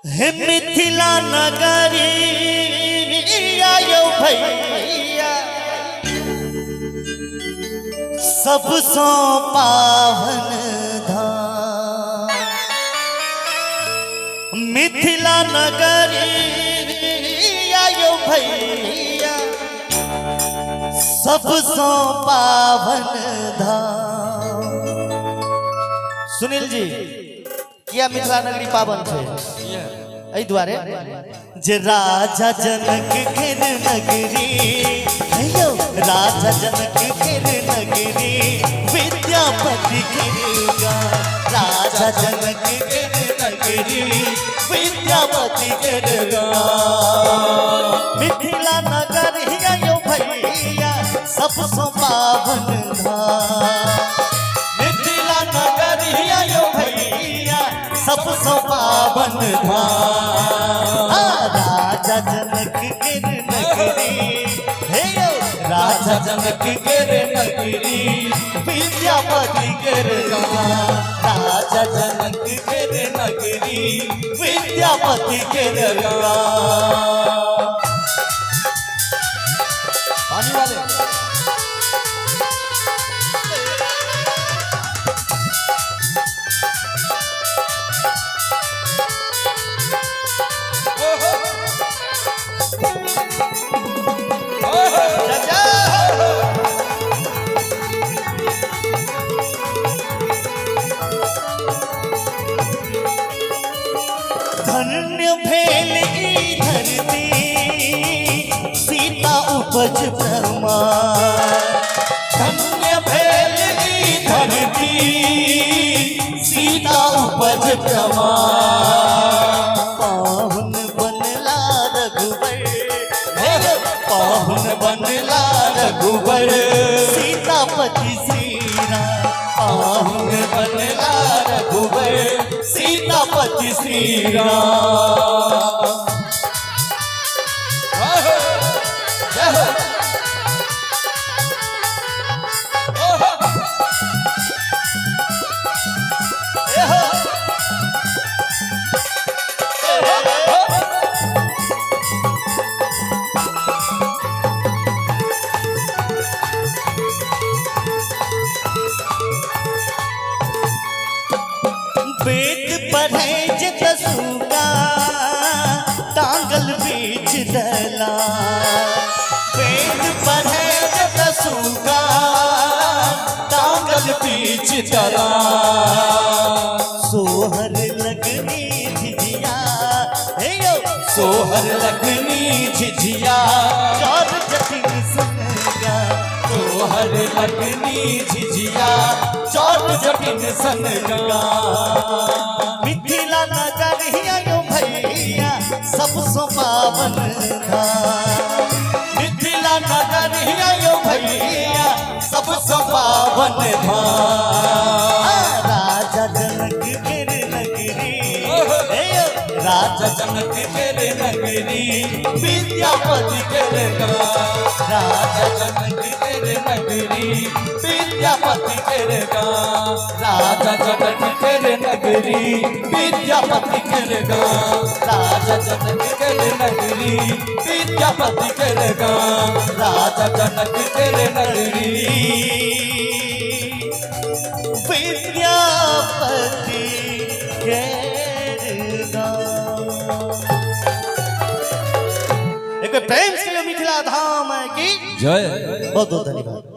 हे मिथिला नगरी आयो भैया सबसो पावन धाम। मिथिला नगरी आयो भैया सबसो पावन धाम। सुनील जी किया मिथिला नगरी पावन छे एहि द्वारे जे राजा जनक केर नगरी अयो राजा जनक केर नगरी विद्यापति केर गाँव। राजा जनक केर नगरी विद्यापति केर गाँव। मिथिला नगरी आयो भैया सबसो पावन धाम। मिथिला नगरी आयो भैया सबसो पावन धाम। राजा जनक केर नगरी हे राजा जनक केर नगरी विद्यापति केर गाँव। राजा जनक केर नगरी विद्यापति केर गाँव। पानी वाले धन्य भेल ई धरती सीता उपज प्रमाण। धन्य भेल ई धरती सीता उपज प्रमाण। पाहुन बनला रघुवर पाहुन बनला रघुवर सीतापति श्री राम। पाहुन बनला रघुवर सीतापति श्री राम। वेद पढ़े जतसुगा टांगल बीच दला। वेद पढ़े जतसुगा टांगल बीच दला। सोहर लगनी झिझिया हे यो सोहर लगनी झिझिया चौर जटिन सनगा। सोहर लगनी झिझिया चौर जटिन सनगा। मिथिला नगरी आयो भैया सबसो पावन धाम। मिथिला नगरी आयो भैया सबसो पावन धाम। राजा जनक केर नगरी राजा जनक केर नगरी विद्यापति केर गाँव। राजा जनक केर नगरी विद्यापति केर गाँव। राजा जनक केर नगरी विद्यापति केर गाँव। राजा जनक केर नगरी विद्यापति केर गाँव। राजा जनक केर नगरी विद्यापति केर गाँव। एक प्रेम से मिथिला धाम की जय। बहुत बहुत धन्यवाद।